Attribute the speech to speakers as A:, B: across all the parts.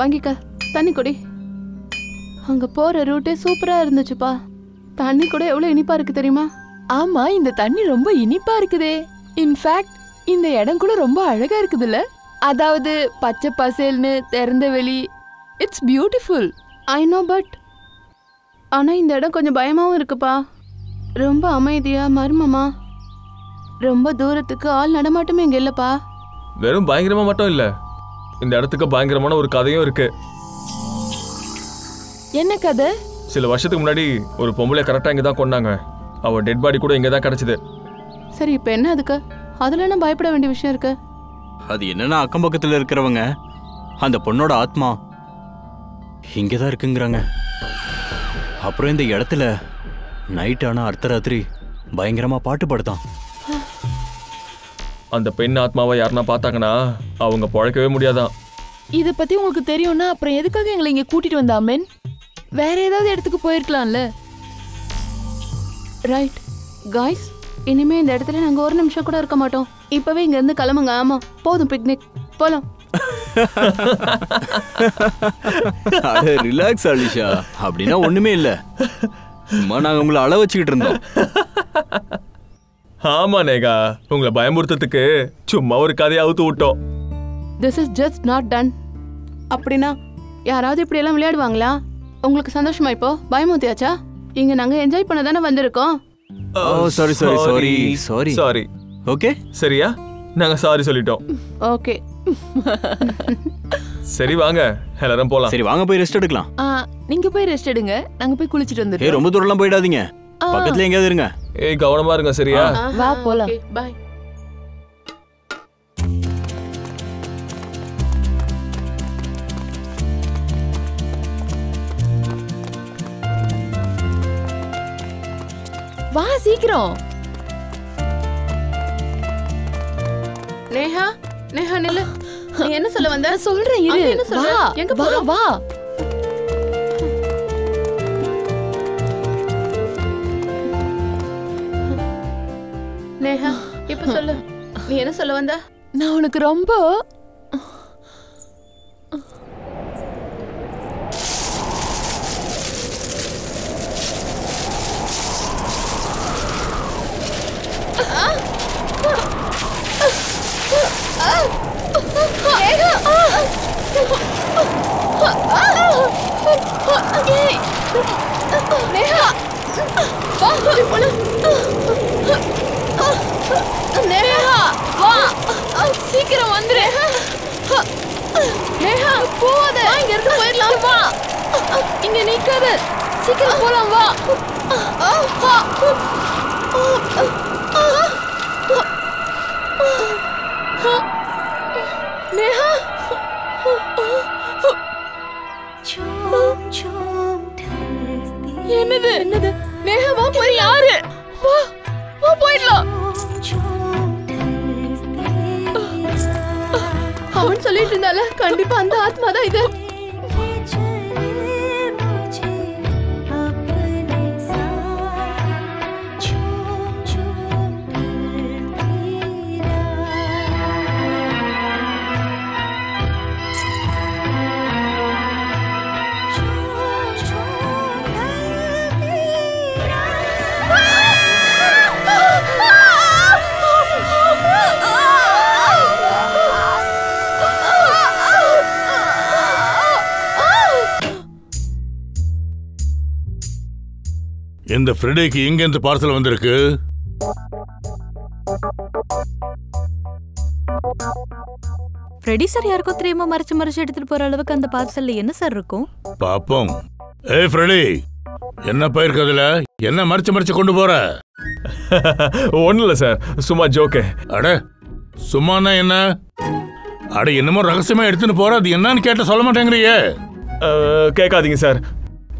A: வாங்கிக்க. தண்ணி குடி. அங்க போற ரூட்டே சூப்பரா இருந்துச்சுப்பா. தண்ணி கூட எவ்வளவு இனிப்பா இருக்கு தெரியுமா?
B: ஆமா, இந்த தண்ணி ரொம்ப இனிப்பா இருக்குதே. இன்ஃபேக்ட் இந்த இடம் கூட ரொம்ப அழகா இருக்குதுல்ல? அதாவது பச்சை பசேல்னு திறந்த வெளி. It's beautiful.
A: I know, but ஆனா இந்த இடம் கொஞ்சம் பயமாவும் இருக்குப்பா. ரொம்ப அமைதியா மர்மமா. ரொம்ப தூரத்துக்கு ஆள் நடமாட்டமே இங்க இல்லப்பா.
C: வெறும் பயங்கரமா மட்டும் இல்ல, இந்த இடத்துக்கு பயங்கரமான ஒரு கதையும் இருக்கு.
B: என்ன கதை?
C: சில வருஷத்துக்கு முன்னாடி ஒரு பொம்பளை கரெக்டா இங்க தான் கொண்டாங்க. அவ டெட் பாடி கூட இங்க தான் கிடைச்சது.
A: சரி, இப்ப என்ன அதுக்கு? அதுல என்ன பயப்பட வேண்டிய விஷயம் இருக்கு?
D: அது என்னன்னா, அக்கம் பக்கத்துல இருக்கிறவங்க அந்த பொண்ணோட ஆத்மா இங்கதான் இருக்குங்கிறாங்க. அப்புறம் இந்த இடத்துல நைட் ஆனா அர்த்தராத்திரி பயங்கரமா பாட்டு பாடுதான்.
C: அந்த பெண் ஆத்மாவை யாருன்னா பார்த்தாங்கன்னா அவங்க பழக்கவே முடியாதான்.
B: இத பத்தி உங்களுக்கு தெரியும்னா அப்புறம் எதுக்காக எங்களை இங்க கூட்டிட்டு வந்த அம்மன்? வேற ஏதாவது இடத்துக்கு போயிருக்கலாம்ல.
A: ரைட் காய்ஸ், இனிமே இந்த இடத்துல நாங்க ஒரு நிமிஷம் கூட இருக்க மாட்டோம். இப்பவே இங்க இருந்து கிளம்புங்க. ஆமா, போதும், பிக்னிக் போலாம்.
D: ரிலாக்ஸ் அலிஷா, அப்படின்னா ஒண்ணுமே இல்ல. சும்மா நாங்க உங்களை அள வச்சுக்கிட்டு இருந்தோம்.
C: ஆமா நேகா, உங்களை பயமுறுத்துறதுக்கு சும்மா ஒரு கதையை அவுத்து விட்டோம்.
A: This is just not done. அப்படின்னா யாராவது இப்படி எல்லாம் விளையாடுவாங்களா? உங்களுக்கு சந்தோஷமா இப்போ? பயமுறுத்தியாச்சா? இங்க நாங்க என்ஜாய் பண்ண தானே வந்திருக்கோம்.
C: சாரி.
D: ஓகே,
C: சரியா? நாங்க சாரி சொல்லிட்டோம்.
A: ஓகே,
C: சரி வாங்க எல்லாரும் போலாம்.
D: சரி வாங்க போய் ரெஸ்ட் எடுக்கலாம்.
B: நீங்க போய் ரெஸ்ட் எடுங்க, நாங்க போய் குளிச்சிட்டு வந்துடுறோம்.
D: ரொம்ப தூரம்லாம் போயிடாதீங்க, பக்கத்துல எங்கேயாவது இருங்க.
C: கவனமா இருங்க, சரியா?
B: வா போலாம்.
A: பை.
B: வா சீக்கிரம்.
A: நேஹா, நேஹா நில்லு. நீ என்ன சொல்ல வந்த?
B: சொல்றேன் இரு. வா,
A: எங்க
B: வா வா.
A: நேஹா, இப்ப சொல்லு. நீ என்ன சொல்ல வந்த?
B: நான் உனக்கு ரொம்ப சீக்கிரம் வந்துரு. நேஹா போவாத, இங்க இருந்து போயிடலாம். வா, இங்க நிக்காத, சீக்கிரம் போலாம். வா. நேஹா, என்னது என்னது? நேஹா வா, போய் யாரு? வா வா போயிடலாம். அவன் சொல்லிட்டு இருந்தால கண்டிப்பா அந்த ஆத்மா தான் இது.
E: இந்த ஃப்ரைடேக்கு எங்க இருந்து பார்சல் வந்திருக்கு?
F: ஃப்ரெடி சார் யாருக்கோ தெரியாம மறைச்சு எடுத்துட்டு போற அளவுக்கு அந்த பார்சல்ல என்ன சார் இருக்கும்?
E: பாப்போம். ஏய் ஃப்ரெடி, என்ன போயிருக்கு அதுல? என்ன மறைச்சு கொண்டு போற?
C: ஒண்ணும் இல்ல சார், சும்மா ஜோக்கு.
E: அட சும்மானா என்ன? அட என்னமோ ரகசியமா எடுத்துட்டு போற, அது என்னன்னு கேட்ட சொல்ல மாட்டேங்கிறியே.
C: கேட்காதீங்க சார்,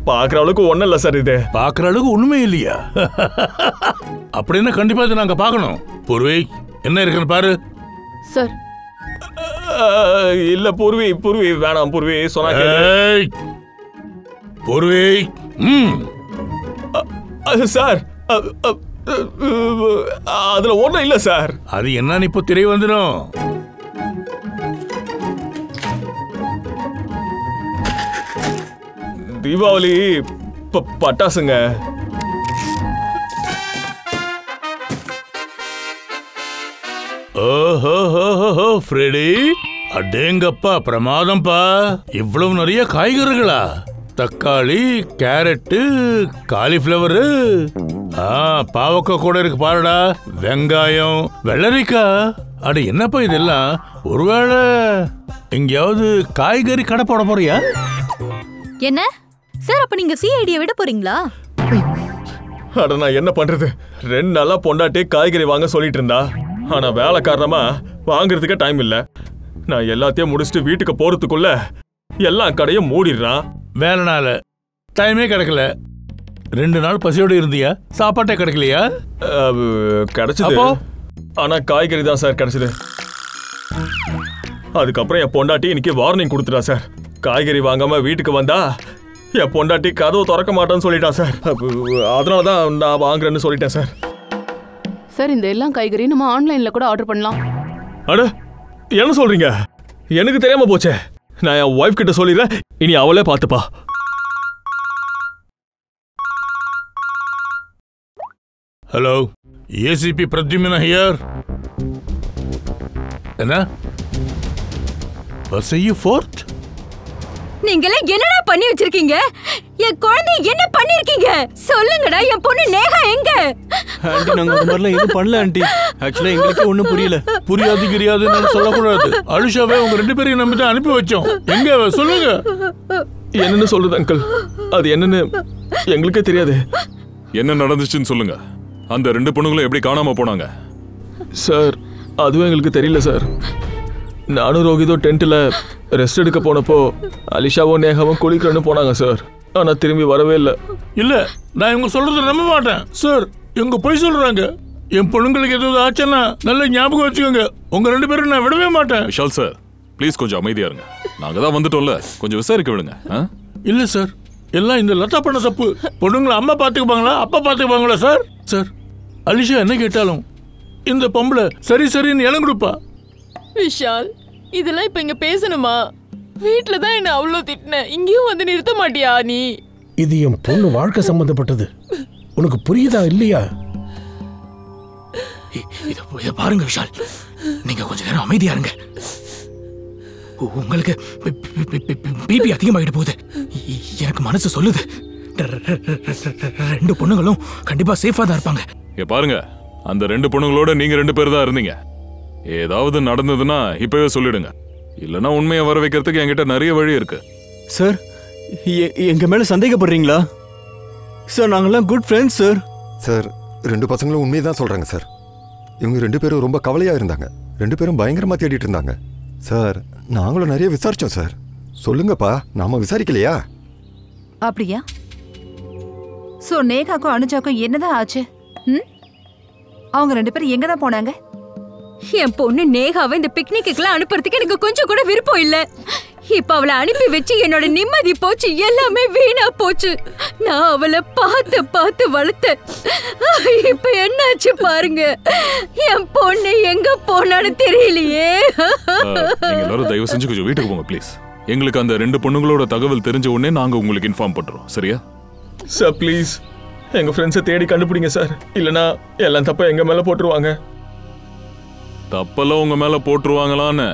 C: பாக்குற அளவுக்கு ஒண்ணும் இல்ல சார். இது
E: பாக்குற அளவுக்கு உண்மை இல்லையா? அப்படின்னா கண்டிப்பா இதை நாங்க பாக்கணும். பூர்வி, என்ன இருக்குன்னு பாரு.
A: சார்
C: இல்ல பூர்வி வேணாம். பூர்வி சொன்னா
E: பூர்வி.
C: சார் அதுல ஒண்ணும் இல்ல சார்.
E: அது என்னன்னு இப்போ தெரிய வந்துடும்.
C: தீபாவளி பட்டாசுங்க.
E: ஓஹோ ஃப்ரெடி, அடேங்கப்பா பிரமாதம்பா. இவ்வளவு நிறைய காய்கறிகளா? தக்காளி, கேரட்டு, காலிஃபிளவர், பாவக்காய் கூட இருக்கு பாருடா, வெங்காயம், வெள்ளரிக்காய். அட என்னப்பா இதெல்லாம்? ஒருவேளை எங்கேயாவது காய்கறி கடை போட போறியா?
F: என்ன சார், அப்ப நீங்க சிஐடியை விட போறீங்களா?
C: அட நான் என்ன பண்றது? 2 நாளா பொண்டாட்டி காய்கறி வாங்க சொல்லிட்டு இருந்தா. ஆனா வேலை காரணமா வாங்குறதுக்கே டைம் இல்ல. நான் எல்லாத்தையும் முடிச்சுட்டு வீட்டுக்கு போறதுக்குள்ள எல்லா கடையும் மூடிடுறான்.
E: வேலைனால டைமே கிடைக்கல. 2 நாள் பசியோடு இருந்தியா? சாப்பாட்டே கிடைக்கலையா?
C: கிடைச்சது, ஆனா காய்கறி தான் சார் கிடைச்சது. அதுக்கப்புறம் என் பொண்டாட்டி இன்னைக்கு வார்னிங் கொடுத்துட்டா சார். காய்கறி வாங்காம வீட்டுக்கு வந்தா என் பொண்டாட்டி கதவு திறக்க மாட்டேன்னு சொல்லிட்டா சார். அதனாலதான் நான் வாங்குறேன்னு சொல்லிட்டேன் சார்.
A: சார், இந்த எல்லா காய்கறியும் நம்ம ஆன்லைன்ல கூட ஆர்டர் பண்ணலாம்.
C: அட என்ன சொல்றீங்க? எனக்கு தெரியாம போச்சே. நான் என் ஒய்ஃப் கிட்ட சொல்லிடுறேன், இனி அவளே பார்த்துப்பா.
E: Hello, ACP Pradyumna here. என்ன வசையு ஃபோர்ட்?
G: நீங்களே என்னடா பண்ணி வச்சிருக்கீங்க? என் குழந்தை என்ன பண்ணிருக்கீங்க? சொல்லுங்கடா, என் பொண்ணு நேஹா எங்க?
D: ஆண்டி, நாங்க அந்த மாதிரிலாம் எதுவும் பண்ணல ஆண்டி. ஆக்சுவலா எங்களுக்கு ஒண்ணும் புரியல.
E: புரியாதுன்னு சொல்லக்கூடாது. அலிஷாவே உங்க 2 பேரையும் நம்பி தான் அனுப்பி வச்சோம். எங்க சொல்லுங்க.
C: என்னன்னு சொல்றது அங்கிள்? அது என்னன்னு எங்களுக்கே தெரியாது.
H: என்ன நடந்துச்சுன்னு சொல்லுங்க. அந்த 2 பொண்ணுங்களும் எப்படி காணாம போனாங்க?
C: சார், அதுவும் எங்களுக்கு தெரியல சார். நானும் ரோஹிதோ டென்ட்ல ரெஸ்ட் எடுக்க போனப்போ அலிஷாவும் நேகாவும் குளிக்கிறன்னு போனாங்க சார். ஆனா திரும்பி வரவே இல்லை.
E: இல்ல, நான் இவங்க சொல்றத நம்ப மாட்டேன் சார். இவங்க பொய் சொல்றாங்க. என் பொண்ணுங்களுக்கு ஏதாவது ஆச்சுன்னா நல்ல ஞாபகம் வச்சுக்கோங்க. உங்க 2 பேரும் நான் விடவே மாட்டேன்.
H: விஷால் சார், ப்ளீஸ் கொஞ்சம் அமைதியா இருங்க. நாங்க தான் வந்துட்டோம்ல, கொஞ்சம் விசாரிக்க விடுங்க.
E: இல்ல சார், எல்லாம் இந்த லதா பண்ண தப்பு. பொண்ணுங்களை அம்மா பாத்துக்குப்பாங்களா, அப்பா பாத்துக்குப்பாங்களா சார்? சார், அலிஷா என்ன கேட்டாலும் இந்த பொம்பளை சரி சரின்னு இடம் கொடுப்பா.
B: விஷால், இதெல்லாம் இப்ப இங்க பேசணுமா? வீட்டுல தான் என்ன அவ்வளோ திட்டின, இங்கேயும் வந்து நிறுத்த மாட்டியா நீ?
I: இது என் பொண்ணு வாழ்க்கை சம்பந்தப்பட்டது. உனக்கு புரியுதா இல்லையா?
J: இத பாருங்க விஷால், நீங்க கொஞ்ச நேரம் அமைதியா இருங்க. உங்களுக்கு பிபி அதிகமாகிட்டு போகுது. எனக்கு மனசு சொல்லுது 2 பொண்ணுங்களும் கண்டிப்பா சேஃபா தான் இருப்பாங்க.
H: பாருங்க, அந்த 2 பொண்ணுங்களோட நீங்க 2 பேர் தான் இருந்தீங்க. ஏதாவது நடந்ததுன்னா இப்பவே சொல்லிடுங்க. இல்லைன்னா உண்மையை வர வைக்கிறதுக்கு என்கிட்ட நிறைய வழி இருக்கு.
D: சார், எங்க மேல சந்தேகப்படுறீங்களா? சார், நாங்கெல்லாம் குட் ஃப்ரெண்ட்ஸ் சார்.
K: சார், 2 பசங்களும் உண்மையை தான் சொல்றாங்க சார். இவங்க 2 பேரும் ரொம்ப கவலையா இருந்தாங்க. 2 பேரும் பயங்கரமா தேடிட்டு இருந்தாங்க சார். நாங்களும் நிறைய விசாரிச்சோம் சார். சொல்லுங்கப்பா, நாம விசாரிக்கலையா?
L: அப்படியா? சோ நேகாக்கும் அனுஜாக்கும் என்னதான் ஆச்சு? அவங்க 2 பேரும் எங்க தான் போனாங்க?
G: என் பொண்ணு நேகாவை இந்த பிக்னிக்குலாம் அனுப்புறதுக்கு எனக்கு கொஞ்சம் கூட விருப்பம் இல்ல. இப்ப அவளை அனுப்பி வச்சு என்னோட நிம்மதி போச்சு, எல்லாமே வீணா போச்சு. நான் அவளை பார்த்து பார்த்து வளர்த்தேன். இப்ப என்னாச்சு பாருங்க. என் பொண்ணு எங்க போனான்னு தெரியலையே.
H: நீங்க எல்லாரும் தயவு செஞ்சு கொஞ்சம் வீட்டுக்கு போங்க ப்ளீஸ். எங்களுக்கு அந்த 2 பொண்ணுங்களோட தகவல் தெரிஞ்ச உடனே நாங்க உங்களுக்கு இன்ஃபார்ம் பண்றோம். சரியா
C: சார்? ப்ளீஸ் எங்க ஃப்ரெண்ட்ஸை தேடி கண்டுபிடிங்க சார். இல்லனா எல்லாம் தப்ப எங்க மேல போட்டுருவாங்க.
H: தப்பெல்லாம் உங்க மேல போட்டுருவாங்களான்னு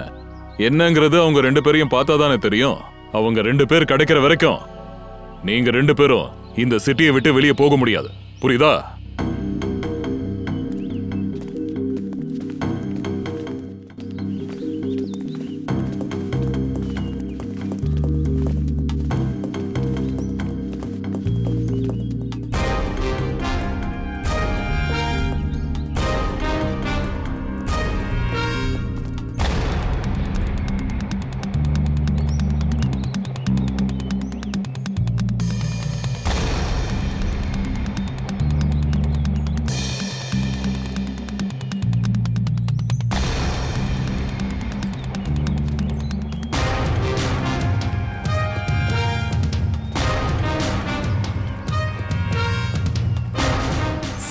H: என்னங்கிறது அவங்க 2 பேரையும் பார்த்தா தானே தெரியும். அவங்க 2 பேர் கிடைக்கிற வரைக்கும் நீங்க 2 பேரும் இந்த சிட்டியை விட்டு வெளியே போக முடியாது. புரியுதா?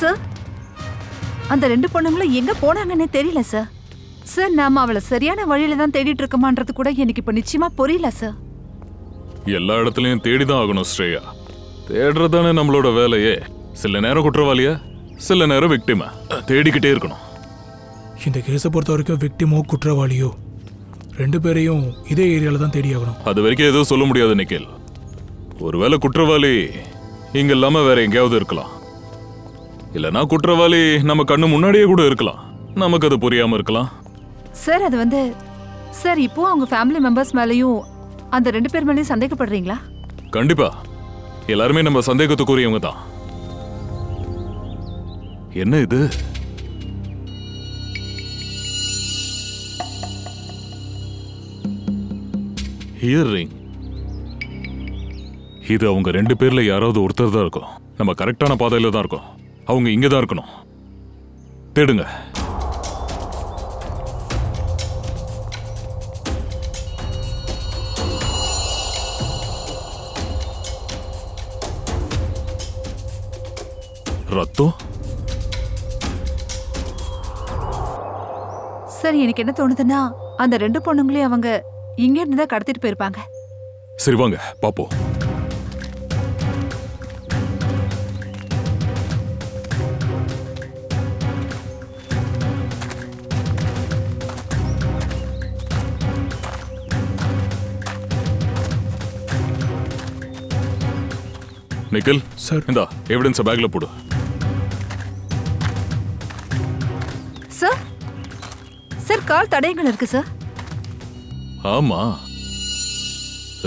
L: சார், அந்த 2 பொண்ணுங்களும் எங்க போனாங்கன்னே தெரியல சார். சார், நாம அவளை சரியான வழியில தான் தேடிட்டு இருக்கோமான்றது கூட எனக்கு இப்ப நிச்சயமா புரியல சார்.
H: எல்லா இடத்துலயும் தேடிதான் ஆகணும் ஸ்ரேயா. தேடுறதானே நம்மளோட வேலையே. சில நேரம் குற்றவாளியா, சில நேரம் விக்டிமா. தேடிக்கிட்டே இருக்கணும்.
J: இந்த கேஸை பொறுத்த வரைக்கும் விக்டிமோ குற்றவாளியோ 2 பேரையும் இதே ஏரியால தான் தேடி ஆகணும்.
H: அது வரைக்கும் எதுவும் சொல்ல முடியாது நிக்கில். ஒருவேளை குற்றவாளி இங்க இல்லாம வேற எங்கேயாவது இருக்கலாம். இல்லனா குற்றவாளி நம்ம கண்ணு முன்னாடியே கூட இருக்கலாம். நமக்கு அது புரியாம இருக்கலாம்.
L: சார் அது வந்து சார் இப்போ அவங்க ஃபேமிலி மெம்பர்ஸ் மேலயும் அந்த 2 பேர் மேலயும் சந்தேகப்படுறீங்களா?
H: கண்டிப்பா. எல்லாருமே நம்ம சந்தேகத்துக்குரியவங்க தான். என்ன இது? ஹியரிங். இது அவங்க 2 பேர்ல யாராவது ஒருத்தர் தான் இருக்கும். நம்ம கரெக்டான பாதையில தான் இருக்கோம். அவங்க இங்க தான் இருக்கணும். தேடுங்க. ரத்தம்.
L: சார் எனக்கு என்ன தோணுதுன்னா அந்த 2 பொண்ணுங்களையும் அவங்க இங்க இருந்து தான் கடத்திட்டு போயிருப்பாங்க.
H: சரி வாங்க பாப்போம். நிக்கில்
J: சார்,
H: இந்தா எவிடன்ஸ் பேக்ல போடு.
L: சார் சார் கால் தடயங்கள் இருக்கு சார்.
H: ஆமா,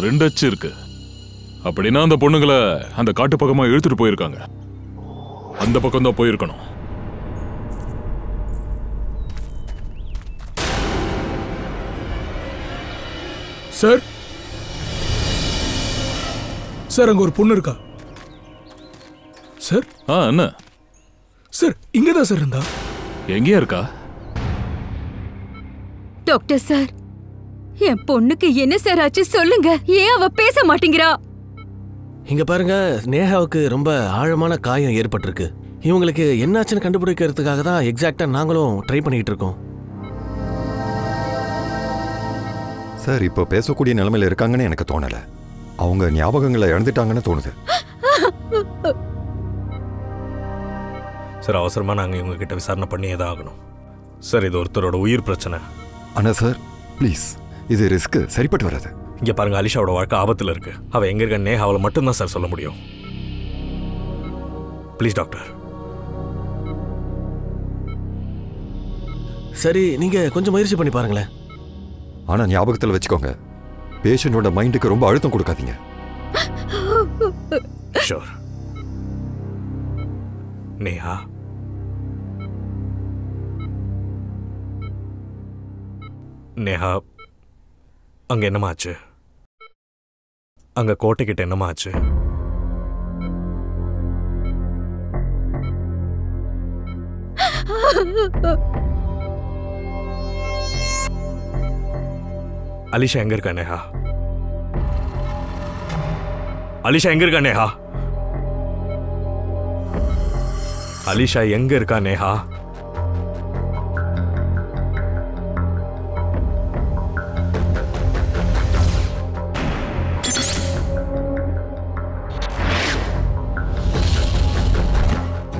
H: 2 அச்சு இருக்கு. அப்படின்னா அந்த பொண்ணுங்களை அந்த காட்டு பக்கமா இழுத்துட்டு போயிருக்காங்க. அந்த பக்கம் தான் போயிருக்கணும்.
J: சார் சார் அங்க ஒரு பொண்ணு இருக்கா சார்?
H: என்ன
J: சார் இங்கதான் சார் இருந்தா.
H: எங்கேயா இருக்கா?
G: டாக்டர் சார், என் பொண்ணுக்கு என்ன சார் ஆச்சு சொல்லுங்க. ஏன் அவ பேச மாட்டேங்கிறா?
M: இங்க பாருங்க, நேஹாவுக்கு ரொம்ப ஆழமான காயம் ஏற்பட்டிருக்கு. இவங்களுக்கு என்னாச்சுன்னு கண்டுபிடிக்கிறதுக்காக தான் எக்ஸாக்டா நாங்களும் ட்ரை பண்ணிட்டு இருக்கோம்.
K: சார் இப்போ பேசக்கூடிய நிலைமையில இருக்காங்கன்னு எனக்கு தோணல. அவங்க ஞாபகங்களை இழந்துட்டாங்கன்னு தோணுது.
N: சார் அவசரமா நாங்கள் இவங்க கிட்ட விசாரணை பண்ணியே தான் ஆகணும். சார் இது ஒருத்தரோட உயிர் பிரச்சனை.
K: ஆனால் சார் ப்ளீஸ், இது ரிஸ்க்கு, சரிப்பட்டு வராது.
N: இங்கே பாருங்க, அலிஷாவோட வாழ்க்கை ஆபத்தில் இருக்கு. அவள் எங்கே இருக்க நேஹாவை மட்டும்தான் சார் சொல்ல முடியும். Please doctor.
M: சரி, நீங்க கொஞ்சம் முயற்சி பண்ணி பாருங்களேன்.
K: ஆனால் ஞாபகத்தில் வச்சுக்கோங்க, பேஷண்டோட மைண்டுக்கு ரொம்ப அழுத்தம் கொடுக்காதீங்க.
N: ஷோர். நேஹா, நேஹா, அங்க என்னமா ஆச்சு? அங்க கோட்டைக்கிட்ட என்னமா ஆச்சு? அலிஷா எங்க இருக்கா நேஹா? அலிஷா எங்க இருக்கா நேஹா? அலிஷா எங்க இருக்கா நேஹா?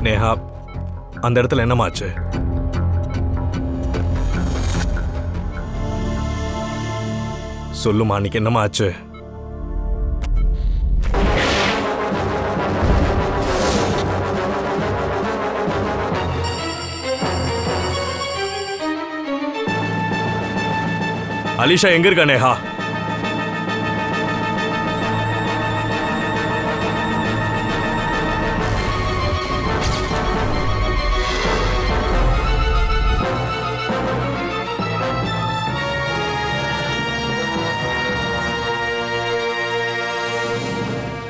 N: நேஹா, அந்த இடத்துல என்னமாச்சு? சொல்லுமா, அன்னைக்கு என்னமா ஆச்சு? அலிஷா எங்க இருக்கா நேஹா?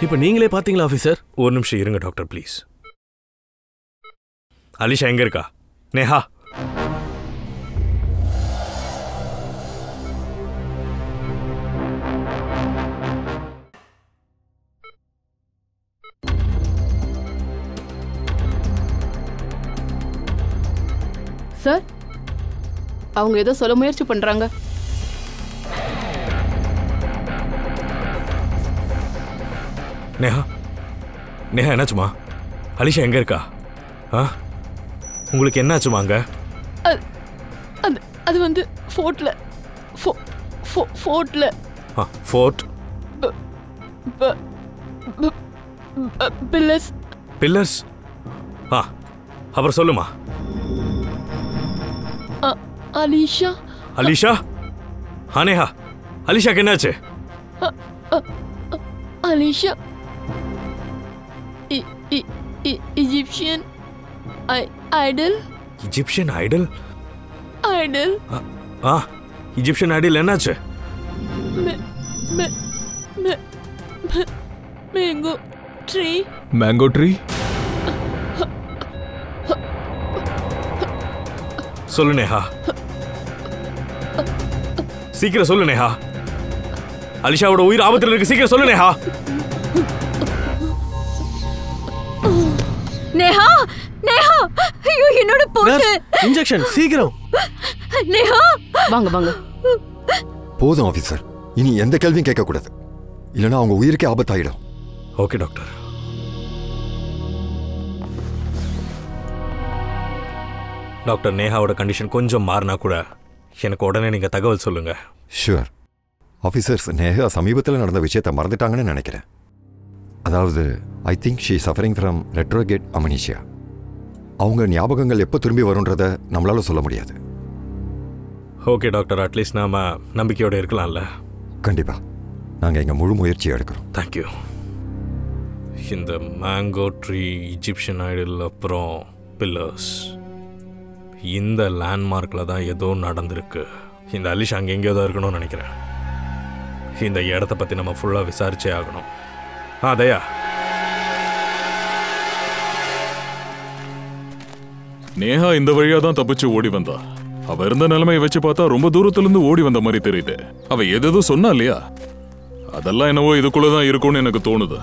M: இப்ப நீங்களே பாத்தீங்களா ஆபீசர்?
N: ஒரு நிமிஷம் இருங்க டாக்டர் ப்ளீஸ். அலிஷா எங்க இருக்கா? நேஹா,
A: சார், அவங்க ஏதோ சொல்ல முயற்சி பண்றாங்க.
N: நேஹா நேஹா என்னாச்சுமா? அலிஷா எங்க இருக்கா? உங்களுக்கு என்னாச்சுமா அங்க?
B: அது வந்து ஃபோர்ட்ல ஃபோர்ட்ல
N: ஃபோர்ட்
B: பில்லர்ஸ்
N: பில்லர்ஸ். அப்புறம் சொல்லுமா.
B: அலிஷா
N: அலிஷா நேஹா அலிஷாக்கு என்னாச்சு?
B: Alisha Egyptian idol.
N: Egyptian idol?
B: Idol
N: Egyptian idol என்னாச்சு?
B: Mango tree.
C: Mango tree?
N: சொல்லு நேஹா, சீக்கிரம் சொல்லு நேஹா. அலிஷாவோட உயிர் ஆபத்தில் இருக்கு, சீக்கிரம் சொல்லு நேஹா.
G: நேஹா நேஹா, ஐயோ என்னோட பொண்ணு.
M: இன்ஜெக்ஷன் சீக்கிரம்.
G: நேஹா
A: வாங்க வாங்க.
K: போதும் ஆபீசர், இனி எந்த கேள்வியும் கேட்க கூடாது, இல்லைன்னா அவங்க உயிருக்கே ஆபத்தாயிடும்.
N: Okay doctor. டாக்டர், நேஹாவோட கண்டிஷன் கொஞ்சம் மாறினா கூட எனக்கு உடனே நீங்க தகவல் சொல்லுங்க.
K: Sure officers. நேஹா சமீபத்தில் நடந்த விஷயத்தை மறந்துட்டாங்கன்னு நினைக்கிறேன். அதாவது I think she suffering from retrograde amnesia. அவங்க ஞாபகங்கள் எப்போ திரும்பி வரும்ன்றதை நம்மளால சொல்ல முடியாது.
N: ஓகே டாக்டர், அட்லீஸ்ட் நாம நம்பிக்கையோடு இருக்கலாம்ல?
K: கண்டிப்பா, நாங்கள் எங்கள் முழு முயற்சியை எடுக்கிறோம்.
N: தேங்க்யூ. இந்த மேங்கோ ட்ரீ, இஜிப்சியன் ஐடல், அப்புறம் பில்லர்ஸ், இந்த லேண்ட்மார்க்கில் தான் ஏதோ நடந்திருக்கு. இந்த அலிஷா அங்கே எங்கேயோ தான் இருக்கணும்னு நினைக்கிறேன். இந்த இடத்த பற்றி நம்ம ஃபுல்லாக விசாரிச்சே ஆகணும். தயா,
H: நேஹா இந்த வழியா தான் தப்பிச்சு ஓடி வந்தா. அவ இருந்த நிலைமையை வச்சு பார்த்தா ரொம்ப தூரத்துல இருந்து ஓடி வந்த மாதிரி தெரியுது. அவ எதோ சொன்னா இல்லையா, அதெல்லாம் என்னவோ இதுக்குள்ளதான் இருக்கும்னு எனக்கு தோணுது.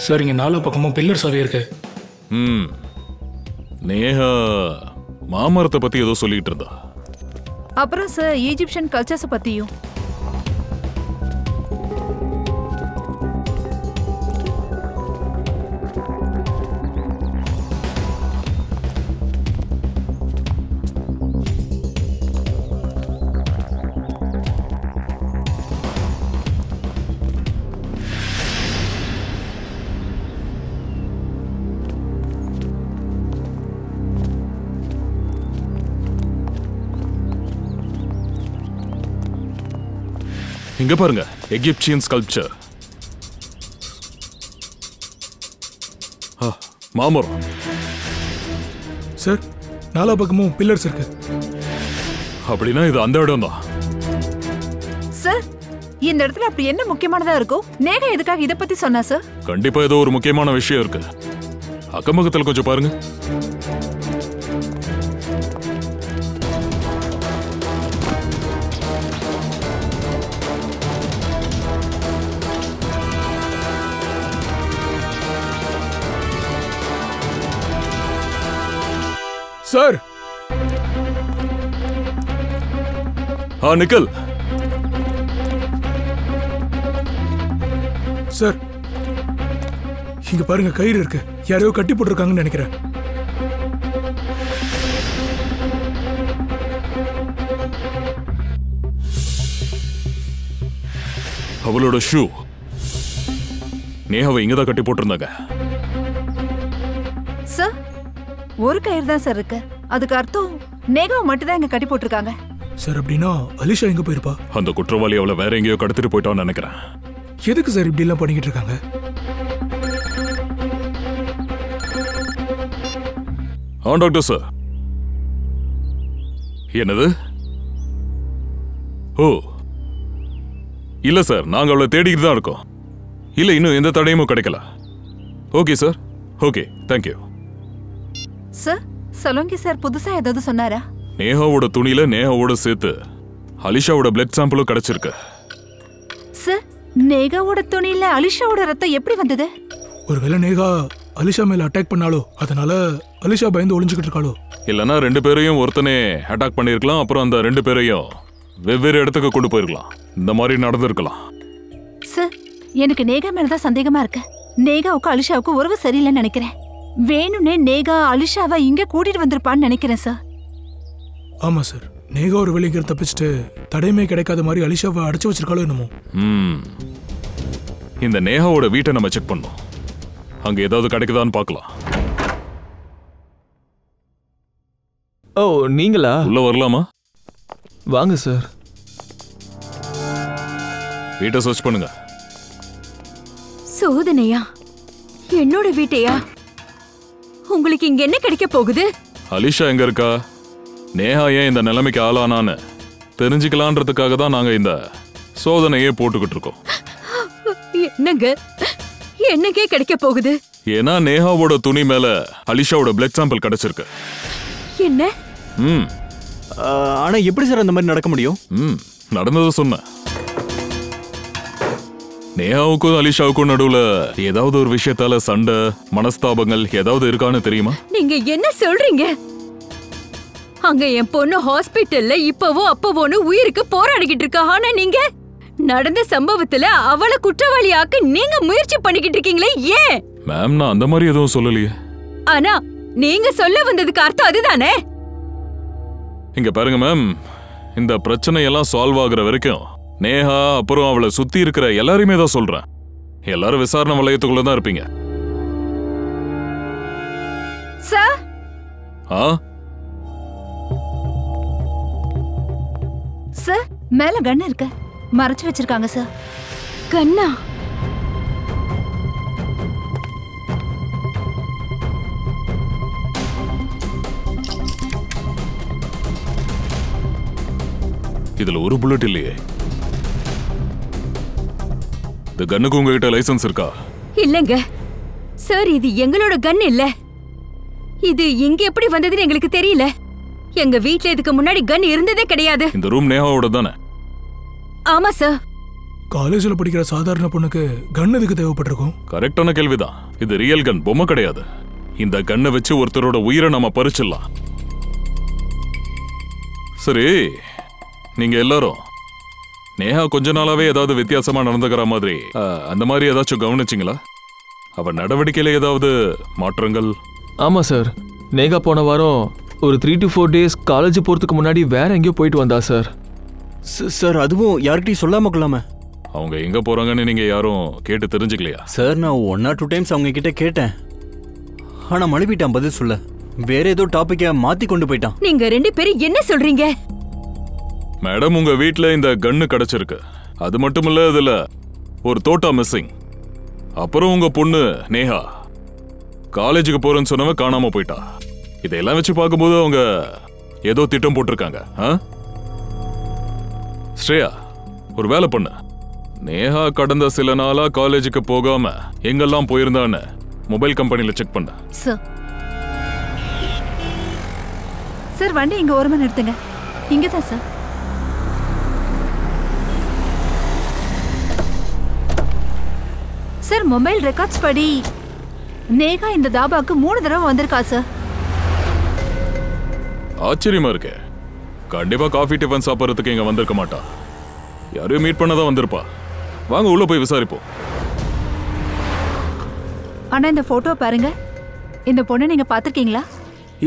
J: சார், இங்க 4 பக்கமும் பில்லர் சவே இருக்கு.
H: நேஹா மாமரத்தை பத்தி ஏதோ சொல்லிட்டு இருந்தா.
L: அப்புறம் சார் ஈஜிப்சியன் கல்ச்சர்ஸ் பத்தியும்.
H: இங்க பாருங்க, எகிப்சியன் ஸ்கல்ப்சர். மாமரம்.
J: சார், 4 பக்கமும் பில்லர்ஸ் இருக்கு.
H: அப்படின்னா இது அந்த இடம் தான்.
L: சார், இந்த இடத்துல அப்படி என்ன முக்கியமானதா இருக்கும்? நேகா எதுக்காக இத பத்தி சொன்னா சார்?
H: கண்டிப்பா ஏதோ ஒரு முக்கியமான விஷயம் இருக்கு. அக்கம்பக்கத்தில் கொஞ்சம் பாருங்க.
J: Sir,
H: nickel.
J: சார், இங்க பாருங்க, கயிறு இருக்கு. யாரையோ கட்டி போட்டிருக்காங்கன்னு நினைக்கிறேன்.
H: அவளோட ஷூ. நேஹாவை இங்கதான் கட்டி போட்டிருந்தாங்க.
L: சார், ஒரு கயிறு தான் சார் இருக்கு. அதுக்கு அர்த்தம் நேகாவை மட்டும் தான் இங்க கட்டி போட்டிருக்காங்க.
J: சார், அப்படின்னா அலிஷா எங்க போயிருப்பா?
H: அந்த குற்றவாளி அவளை வேற எங்கேயோ கடத்திட்டு போயிட்டான்னு நினைக்கிறேன்.
J: எதுக்கு சார் இப்படி எல்லாம் பண்ணிக்கிட்டு இருக்காங்க?
H: Doctor sir. என்னது? ஓ இல்ல சார், நாங்க அவளை தேடிக்கிட்டு தான் இருக்கோம். இல்ல, இன்னும் எந்த தடையும் கிடைக்கல. Okay sir, okay, thank you.
L: Sir, Salunkhe sir புதுசா ஏதாவது சொன்னாரா?
H: நேஹாவோட துணியில நேஹாவோட சேர்த்து அலிஷாவோட பிளட் சாம்பிளும் கிடைச்சிருக்கு.
L: சார், நேகாவோட துணியில அலிஷாவோட ரத்தம் எப்படி வந்தது?
J: ஒருவேளை நேகா அலிஷா மேல அட்டாக் பண்ணாலோ, அதனால அலிஷா பயந்து ஒளிஞ்சுக்கிட்டு இருக்காளோ?
H: இல்லைன்னா 2 பேரையும் ஒருத்தனே அட்டாக் பண்ணியிருக்கலாம், அப்புறம் அந்த 2 பேரையும் வெவ்வேறு இடத்துக்கு கொண்டு போயிருக்கலாம். இந்த மாதிரி நடந்திருக்கலாம்.
L: சார், எனக்கு நேகா மேலதான் சந்தேகமா இருக்கு. நேகாவுக்கு அலிஷாவுக்கு உறவு சரியில்லைன்னு நினைக்கிறேன். வேணும்னே நேகா அலிஷாவை இங்க கூட்டிட்டு வந்திருப்பான்னு நினைக்கிறேன் சார்.
J: ஆமா சார், நேகா ஒரு வெளியே தப்பிச்சுட்டு தடையுமே கிடைக்காத மாதிரி அலிஷாவை அடைச்சு வச்சிருக்காளோ என்னமோ.
H: இந்த நேகாவோட வீட்டை நம்ம செக் பண்ணோம். அங்க ஏதாவது கிடைக்குதான்னு பார்க்கலாம்.
C: ஓ, நீங்களா?
H: உள்ள வரலாமா?
C: வாங்க சார்.
H: வீட்டை சர்ச் பண்ணுங்க.
G: சோதனையா? என்னோட வீட்டையா? உங்களுக்கு இங்க என்ன கிடைக்க போகுது?
H: அலிஷா எங்க இருக்கா, நேஹா ஏன் இந்த நிலைமைக்கு ஆளானான்னு தெரிஞ்சுக்கலான்றதுக்காக தான் நாங்க இந்த சோதனையே போட்டுக்கிட்டு இருக்கோம்.
G: என்னங்க, என்னக்கே கிடைக்க போகுது?
H: ஏன்னா நேஹாவோட துணி மேல அலிஷாவோட பிளட் சாம்பிள் கிடைச்சிருக்கு.
G: என்ன?
D: ஆனா எப்படி சார் அந்த மாதிரி நடக்க முடியும்?
H: நடந்ததை சொன்னேன். நேஹாவுக்கும் அலிஷாவுக்கும் நடுவுல ஏதாவது ஒரு விஷயத்தால சண்டை, மனஸ்தாபங்கள் ஏதாவது இருக்கான்னு தெரியுமா?
G: நீங்க என்ன சொல்றீங்க? அங்க என் பொண்ணு ஹாஸ்பிட்டல்ல இப்பவோ அப்பவோன்னு உயிருக்கு போராடிக்கிட்டு இருக்கா. ஆனா நீங்க நடந்த சம்பவத்துல அவளை குற்றவாளியாக்க நீங்க முயற்சி பண்ணிக்கிட்டு இருக்கீங்களே, ஏன்?
H: மேம், நான் அந்த மாதிரி எதுவும் சொல்லலையே.
G: ஆனா நீங்க சொல்ல வந்ததுக்கு அர்த்தம் அதுதானே?
H: இங்க பாருங்க மேம், இந்த பிரச்சனை எல்லாம் சால்வ் ஆகுற வரைக்கும் நேஹா அப்புறம் அவளை சுத்தி இருக்கிற எல்லாரையுமே தான் சொல்றேன். எல்லாரும் விசாரணை வளையத்துக்குள்ள தான் இருப்பீங்க.
L: சார், சார் மேல கன் இருக்கு, மறைச்சு வச்சிருக்காங்க சார்.
G: கண்ணா?
H: இதுல ஒரு புல்லட் இல்லையே. இந்த கன்னுக்கு உங்ககிட்ட லைசன்ஸ் இருக்கா?
G: இல்லங்க சார், இது எங்களோட கன் இல்ல. இது இங்க எப்படி வந்ததுன்னு எங்களுக்கு தெரியல. எங்க வீட்ல இதுக்கு முன்னாடி கன் இருந்ததே கிடையாது.
H: இந்த ரூம் நேஹாவோட தானே?
G: ஆமா சார்.
J: காலேஜ்ல படிக்கிற சாதாரண பொண்ணுக்கு கன் எதுக்கு தேவைப்பட்டிருக்கும்?
H: கரெக்டான கேள்விதான். இது ரியல் கன், பொம்மை கிடையாது. இந்த கன்னை வச்சு ஒருத்தரோட உயிரை நம்ம பறிச்சிடலாம். சரி, நீங்க எல்லாரும் நேஹா கொஞ்ச நாளாவே ஏதாவது வித்தியாசமா நடந்துக்கிற மாதிரி அந்த மாதிரி ஏதாச்சும் கவனிச்சிங்களா? அவ நடவடிக்கையில ஏதாவது மாற்றங்கள்?
C: ஆமா சார், நேகா போன வாரம் ஒரு 3 to 4 days காலேஜ் போறதுக்கு முன்னாடி வேற எங்கேயோ போயிட்டு வந்தா சார்.
D: சார், அதுவும் யார்கிட்டயும் சொல்லாம கொள்ளாம.
H: அவங்க எங்க போறாங்கன்னு நீங்க யாரும் கேட்டு தெரிஞ்சுக்கலையா?
D: சார், நான் 1 or 2 times அவங்க கிட்ட கேட்டேன். ஆனா மழுப்பிட்டான், பதில் சொல்ல. வேற ஏதோ டாபிக்க மாத்தி கொண்டு போயிட்டான்.
G: நீங்க 2 பேரும் என்ன சொல்றீங்க?
H: மேடம், உங்க வீட்ல இந்த கன்னு கிடைச்சிருக்கு. அது மட்டும் இல்ல, இதுல ஒரு தோட்டா மிஸ்ஸிங். அப்புறம் உங்க பொண்ணு நேஹா காலேஜுக்கு போறேன்னு சொன்னவ காணாம போயிட்டா. இதெல்லாம் வச்சு பார்க்கும்போது அவங்க ஏதோ திட்டம் போட்டிருக்காங்க. ஸ்ரேயா, ஒரு வேலை பண்ணு. நேஹா கடந்த சில நாளா காலேஜுக்கு போகாம எங்கெல்லாம் போயிருந்தான்னு மொபைல் கம்பெனில செக் பண்ண.
L: சார், வண்டி இங்க ஒரு மணி நிறுத்துங்க. இங்கதான் சார். சார், மொபைல் ரெக்கார்ட்ஸ் படி நேகா இந்த தாபாக்கு 3 தடவை வந்திருக்கா சார்.
H: ஆச்சரியமா இருக்கு. கண்டிப்பா காஃபி டிஃபன் சாப்பிட்றதுக்கு இங்க வந்திருக்க மாட்டா. யாரையும் மீட் பண்ணதான் வந்திருப்பா. வாங்க உள்ள போய் விசாரிப்போம்.
L: ஆனா இந்த போட்டோ பாருங்க. இந்த பொண்ணு நீங்க பாத்திருக்கீங்களா?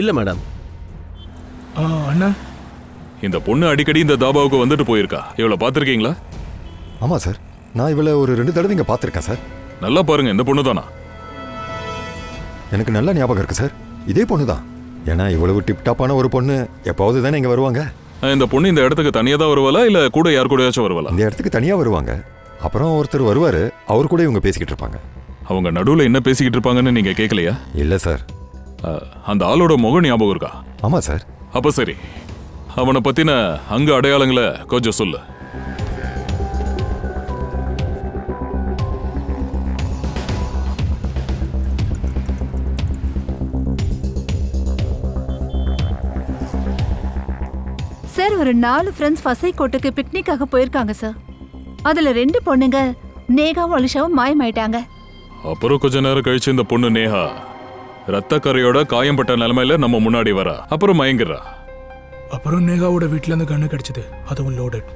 M: இல்ல மேடம்.
J: அண்ணா,
H: இந்த பொண்ணு அடிக்கடி இந்த தாபாவுக்கு வந்துட்டு போயிருக்கா. இவளை பாத்திருக்கீங்களா?
K: ஆமா சார், நான் இவளை ஒரு 2 தடவை இங்க பாத்திருக்கேன் சார்.
H: நல்லா பாருங்க, இந்த பொண்ணு தானா?
K: எனக்கு நல்ல ஞாபகம் இருக்கு சார், இதே பொண்ணு தான். ஏன்னா இவ்வளவு டிப்டாப்பான ஒரு பொண்ணு எப்போது தானே இங்க வருவாங்க.
H: இந்த பொண்ணு இந்த இடத்துக்கு தனியா தான் வருவாளா, இல்ல கூட யார் கூடயாச்சும் வருவாளா?
K: இந்த இடத்துக்கு தனியா வருவாங்க. அப்புறம் ஒருத்தர் வருவாரு, அவர் கூட இவங்க பேசிக்கிட்டு இருப்பாங்க.
H: அவங்க நடுவுல என்ன பேசிக்கிட்டு இருப்பாங்கன்னு நீங்க கேட்கலையா?
K: இல்ல சார்.
H: அந்த ஆளோட முகம் ஞாபகம் இருக்கா?
K: ஆமா சார்.
H: அப்ப சரி, அவனை பத்தின அங்க அடையாளங்களை கொஞ்சம் சொல்லு.
L: சார், ஒரு 4 ஃப்ரெண்ட்ஸ் வசைக்கோட்டுக்கு பிக்னிக்காக போயிருக்காங்க சார். அதுல 2 பொண்ணுங்க நேகாவும் அலிஷாவும் மாயமாயிட்டாங்க.
H: அப்புறம் கொஞ்ச நேரம் கழிச்சு இந்த பொண்ணு நேஹா ரத்த கரையோட காயம்பட்ட நிலைமையில நம்ம முன்னாடி வரா. அப்புறம் மயங்குறா.
J: அப்புறம் நேகாவோட வீட்ல இருந்து கண்ணு கிடைச்சது, அதுவும் லோடட்.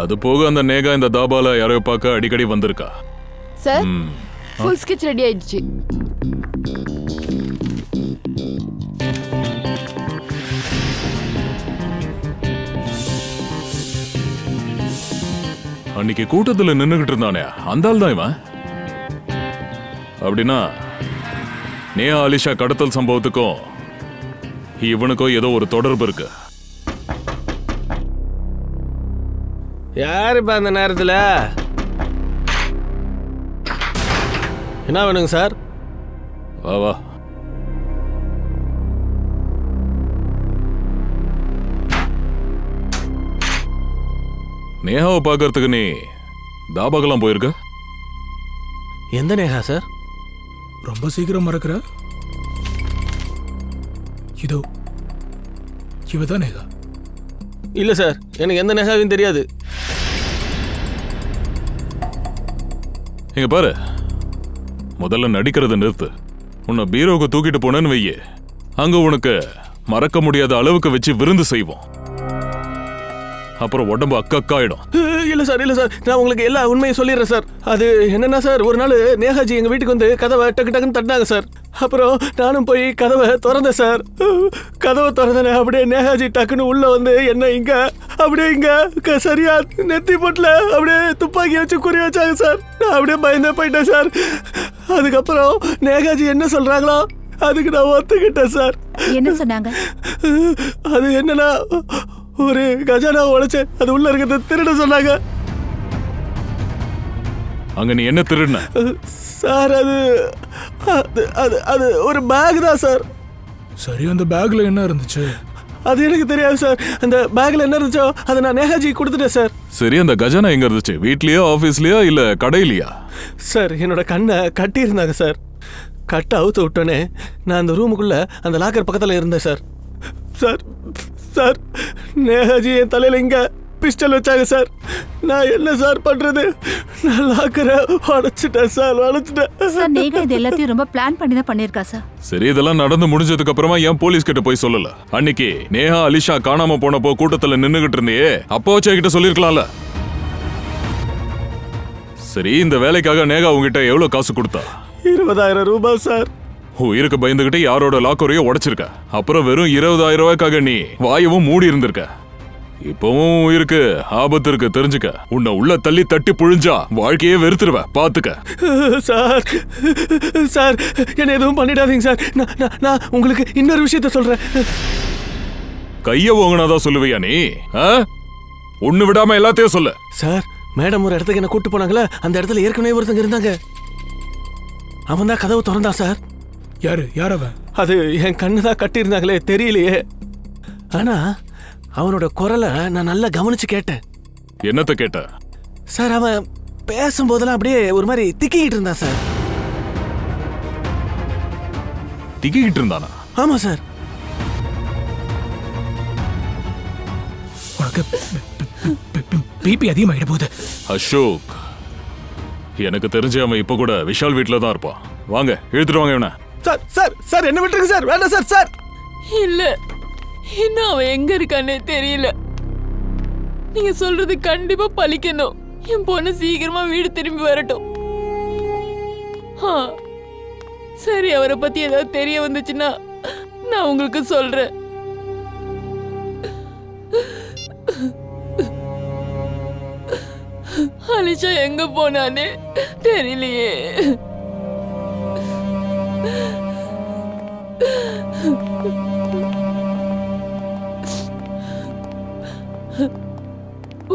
H: அது போக அந்த நேகா இந்த தாபால யாரையோ பார்க்க அடிக்கடி வந்திருக்கா.
B: சார், ஃபுல் ஸ்கெட்ச் ரெடி ஆயிடுச்சு.
H: அன்னைக்கு கூட்டத்துல நின்னுகிட்டு இருந்தானே அந்த ஆள் தான் இவன். அப்படின்னா நேஹா அலிஷா கடத்தல் சம்பவத்துக்கும் இவனுக்கும் ஏதோ ஒரு தொடர்பு இருக்கு.
M: யாருப்பா அந்த நேரத்தில்? என்ன வேணுங்க சார்?
H: வா வா. நேஹாவை பார்க்கறதுக்கு நீ தாபாக்கெல்லாம் போயிருக்க?
M: எந்த நேஹா சார்?
J: ரொம்ப சீக்கிரம் மறக்கிற. இதோ இவதான் நேஹா.
M: இல்லை சார், எனக்கு எந்த நேஹாவையும் தெரியாது.
H: இங்க பாரு, முதல்ல நடிக்கிறத நிறுத்து. உன்னை பீரோவுக்கு தூக்கிட்டு போனேன்னு வையே, அங்க உனக்கு மறக்க முடியாத அளவுக்கு வச்சு விருந்து செய்வோம். அப்புறம் உடம்பு அக்கக்காயிடும்.
M: இல்லை சார், இல்லை சார், நான் உங்களுக்கு எல்லா உண்மையும் சொல்லிடுறேன் சார். அது என்னன்னா சார், ஒரு நாள் நேஹாஜி எங்கள் வீட்டுக்கு வந்து கதவை டக்கு டக்குன்னு தட்டினாங்க சார். அப்புறம் நானும் போய் கதவை திறந்தேன் சார். கதவை திறந்தேனே, அப்படியே நேஹாஜி டக்குன்னு உள்ள வந்து என்ன இங்க அப்படியே இங்க சரியா நெத்தி போட்டல அப்படியே துப்பாக்கி வச்சு குறி வச்சாங்க சார். நான் அப்படியே பயந்தே போயிட்டேன் சார். அதுக்கப்புறம் நேஹாஜி என்ன சொல்றாங்களோ அதுக்கு நான் ஒத்துக்கிட்டேன் சார்.
L: என்ன சொன்னாங்க?
M: அது என்னன்னா, ஒரு கஜானா உடைச்சு அது உள்ள இருக்கிறத திருட சொன்னாங்க.
H: அங்க நீ என்ன திருடுன
M: சார்? அது ஒரு பேக் தான் சார்.
J: சரி, அந்த பேக்ல என்ன இருந்துச்சு?
M: அது எனக்கு தெரியாது சார். அந்த பேக்ல என்ன இருந்துச்சோ அதை நான் நேஹாஜி கொடுத்துட்டேன் சார்.
H: சரி, அந்த கஜானா எங்க இருந்துச்சு? வீட்லயோ, ஆபீஸ்லயோ, இல்ல கடையிலயா?
M: சார், என்னோட கண்ணை கட்டி இருந்தாங்க சார். கட்டை அவுத்து விட்டோன்னே நான் அந்த ரூமுக்குள்ள அந்த லாக்கர் பக்கத்துல இருந்தேன் சார். சார் சார் நேஹாஜி என் தலையில இங்க பிஸ்டல் வச்சாங்க சார். நான் என்ன சார் பண்றது? நான் லாக்கரை உடைச்சிட்டேன் சார், உடைச்சிட்டேன்
L: சார். நேகா இது எல்லாத்தையும் ரொம்ப பிளான் பண்ணி தான் பண்ணிருக்கா சார்.
H: சரி, இதெல்லாம் நடந்து முடிஞ்சதுக்கு அப்புறமா ஏன் போலீஸ் கிட்ட போய் சொல்லல? அன்னைக்கு நேஹா அலிஷா காணாம போனப்போ கூட்டத்துல நின்னுகிட்டு இருந்தியே, அப்போ கிட்ட சொல்லிருக்கலாம்ல. சரி, இந்த வேலைக்காக நேஹா உங்ககிட்ட எவ்வளவு காசு கொடுத்தா?
M: 20,000 ரூபாய் சார்.
H: உயிருக்கு பயந்துகிட்டு யாரோட லாக்கரையோ உடைச்சிருக்க. அப்புறம் வெறும் 20,000 ரூபாய்க்காக நீ வாயவும் மூடி இருந்திருக்க. இப்பவும் உயிருக்கு ஆபத்து இருக்கு, தெரிஞ்சுக்க. உன்னை உள்ள தள்ளி தட்டி புழிஞ்சா வாழ்க்கையே வெறுத்துருவ, பாத்துக்க.
M: சார் சார், என்ன எதுவும் பண்ணிடாதீங்க சார். நான் உங்களுக்கு இன்னொரு விஷயத்த சொல்றேன்.
H: கைய ஓங்கினாதான் சொல்லுவியா நீ? ஒண்ணு விடாம எல்லாத்தையும் சொல்ல.
M: சார், மேடம் ஒரு இடத்துக்கு என்ன கூட்டு போனாங்களே, அந்த இடத்துல ஏற்கனவே ஒருத்தங்க இருந்தாங்க. அவன் தான் கதவு திறந்தான் சார்.
J: யார் அவன்?
M: அது என் கண்ணு தான் கட்டியிருந்தாங்களே, தெரியலையே. ஆனா அவனோட குரலை நான் நல்லா கவனிச்சு கேட்டேன்.
H: என்னத்த கேட்ட
M: சார்? அவன் பேசும்போதெல்லாம் அப்படியே ஒரு மாதிரி திக்கிக்கிட்டு இருந்தான் சார்.
H: திக்கிக்கிட்டு இருந்தானா?
M: ஆமா சார்.
J: உனக்கு பிபி அதிகமாகிட போகுது.
H: அசோக், எனக்கு தெரிஞ்சு அவன் இப்ப கூட விஷால் வீட்டுல தான் இருப்பான். வாங்க, இழுத்துட்டு வாங்க இவனை.
M: சார் சார் சார், என்ன விட்டுருங்க சார். வேண்டாம் சார். சார்
B: இல்ல, இன்னும் அவன் எங்க இருக்கானே தெரியல. நீங்க சொல்றது கண்டிப்பா பலிக்கணும். என் பொண்ணு சீக்கிரமா வீடு திரும்பி வரட்டும். சரி, அவரை பத்தி ஏதாவது தெரிய வந்துச்சுன்னா நான் உங்களுக்கு சொல்றேன். அலிஷா எங்க போனானே தெரியலையே.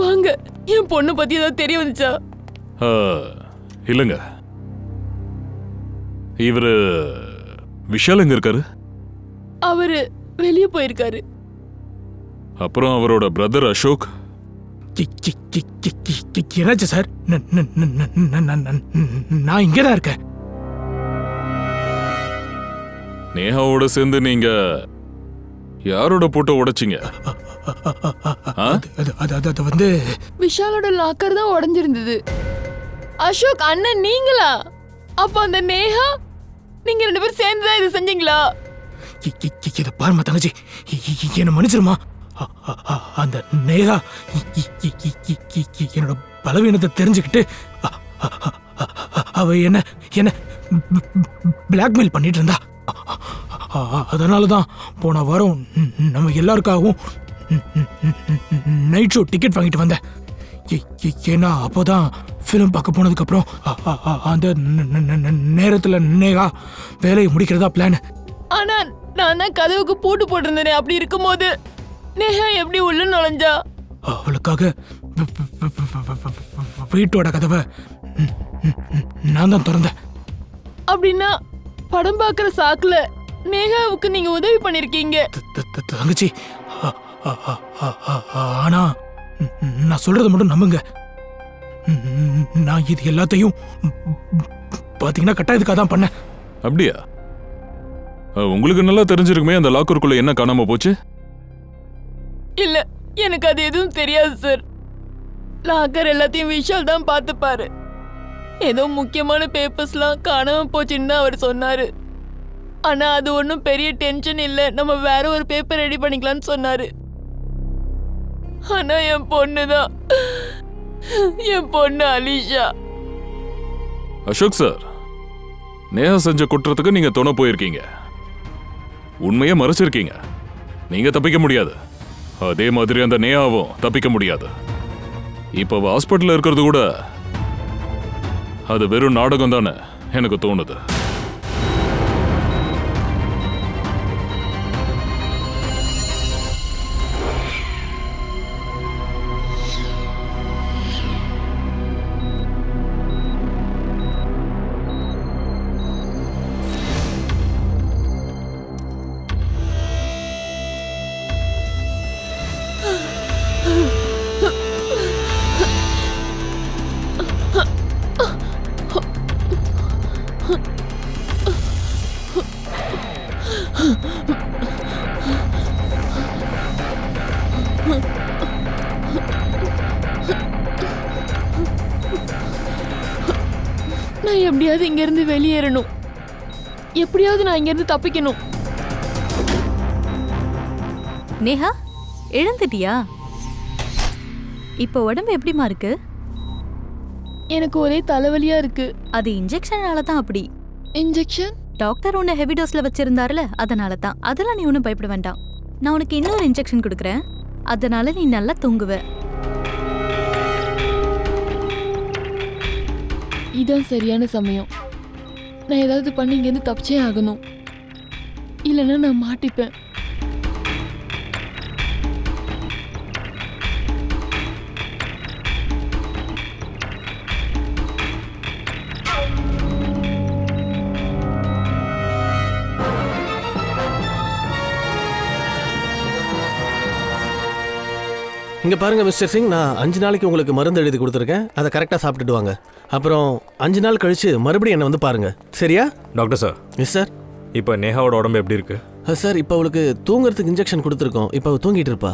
B: வாங்க, என் பொண்ணு பத்தி ஏதாவது தெரிய வந்துச்சா?
H: இல்லங்க, இவரு விஷால் எங்க இருக்காரு?
B: அவரு வெளியே போயிருக்காரு.
H: அப்புறம் அவரோட பிரதர் அசோக்?
J: என்னாச்சு சார்? நான் இங்கதான் இருக்கேன்.
H: நேஹாவோட சேர்ந்து நீங்க யாரோட போட்டோ உடைச்சிங்க?
J: அது வந்து
B: விஷாலோட லாக்கர் தான் உடைஞ்சிருந்தது. அசோக் அண்ணன் நீங்களா? அப்ப அந்த நேஹா நீங்க 2 பேரும் சேர்ந்து தான் இது செஞ்சீங்களா?
J: இதை பாருமா தங்கச்சி, என்ன மன்னிச்சிருமா. அந்த நேகா என்னோட பலவீனத்தை தெரிஞ்சுக்கிட்டு அவ என்ன என்ன பிளாக்மெயில் பண்ணிட்டு இருந்தா. அதனாலதான் போன வாரம் நம்ம எல்லாருக்காகவும் நைட் ஷோ டிக்கெட் வாங்கிட்டு வந்தேன். ஏன்னா அப்போதான் ஃபிலிம் பார்க்க போனதுக்கு அப்புறம் அந்த நேரத்துல நேகா வேலையை முடிக்கிறதா பிளான்.
B: ஆனா நான் தான் கதவுக்கு பூட்டு போட்டிருந்தேனே, அப்படி இருக்கும்போது நேஹா எப்படி உள்ள நுழைஞ்சா?
J: அவளுக்காக வீட்டோட கதவை நான் தான் திறந்தேன்.
B: அப்படின்னா படம் பார்க்குற சாக்குல நேஹாவுக்கு நீங்க உதவி பண்ணிருக்கீங்க.
J: தங்கச்சி, ஆனா நான் சொல்றத மட்டும் நம்புங்க. நான் இது எல்லாத்தையும் பாத்தீங்கன்னா கட்டாயத்துக்காக தான் பண்ணேன்.
H: அப்படியா? உங்களுக்கு நல்லா தெரிஞ்சிருக்குமே அந்த லாக்கருக்குள்ள என்ன காணாம போச்சு?
B: இல்ல, எனக்கு அது எதுவும் தெரியாது சார். லாக்கர் எல்லாத்தையும் விஷால் தான் பார்த்துப்பாரு. ஏதோ முக்கியமான பேப்பர்ஸ்லாம் காணாம போச்சுன்னு அவர் சொன்னாரு. ஆனா அது ஒன்றும் பெரிய டென்ஷன் இல்லை, நம்ம வேற ஒரு பேப்பர் ரெடி பண்ணிக்கலாம்னு சொன்னாரு. ஆனா என் பொண்ணு தான், என் பொண்ணு அலிஷா.
H: அசோக் சார், நேஹா செஞ்ச குற்றத்துக்கு நீங்க துணை போயிருக்கீங்க, உண்மையை மறைச்சிருக்கீங்க. நீங்க தப்பிக்க முடியாது. அதே மாதிரி அந்த நேஹாவும் தப்பிக்க முடியாது. இப்ப ஹாஸ்பிட்டல்ல இருக்கிறது கூட அது வெறும் நாடகம் தானே எனக்கு தோணுது.
B: நான் எப்படியாவது இங்க இருந்து வெளியேறணும். எப்படியாவது நான் இங்க இருந்து தப்பிக்கணும்.
F: நேஹா, எழுந்துட்டியா? இப்போ உடம்பு எப்படிமா இருக்கு?
B: எனக்கு ஒரே தலைவலியா இருக்கு.
F: அது இன்ஜெக்ஷனால தான் அப்படி.
B: இன்ஜெக்ஷன்?
F: டாக்டர் உன்னை ஹெவி டோஸ்ல வச்சிருந்தாருல, அதனால தான். அதெல்லாம் நீ ஒன்றும் பயப்பட வேண்டாம். நான் உனக்கு இன்னொரு இன்ஜெக்ஷன் கொடுக்குறேன், அதனால நீ நல்லா தூங்குவ.
B: இதான் சரியான சமயம். நான் ஏதாவது பண்ணி இங்கேருந்து தப்பிச்சே ஆகணும், இல்லைன்னா நான் மாட்டிப்பேன்.
M: இங்கே பாருங்கள் மிஸ்டர் சிங், நான் 5 நாளைக்கு உங்களுக்கு மருந்து எழுதி கொடுத்துருக்கேன். அதை கரெக்டாக சாப்பிட்டுட்டு வாங்க. அப்புறம் 5 நாள் கழித்து மறுபடியும் என்னை வந்து பாருங்கள், சரியா?
N: Doctor sir.
M: Yes sir.
N: இப்போ நேஹாவோட உடம்பு எப்படி இருக்கு?
M: சார், இப்போ அவளுக்கு தூங்குறதுக்கு இன்ஜெக்ஷன் கொடுத்துருக்கோம். இப்போ அவள் தூங்கிட்டு இருப்பா.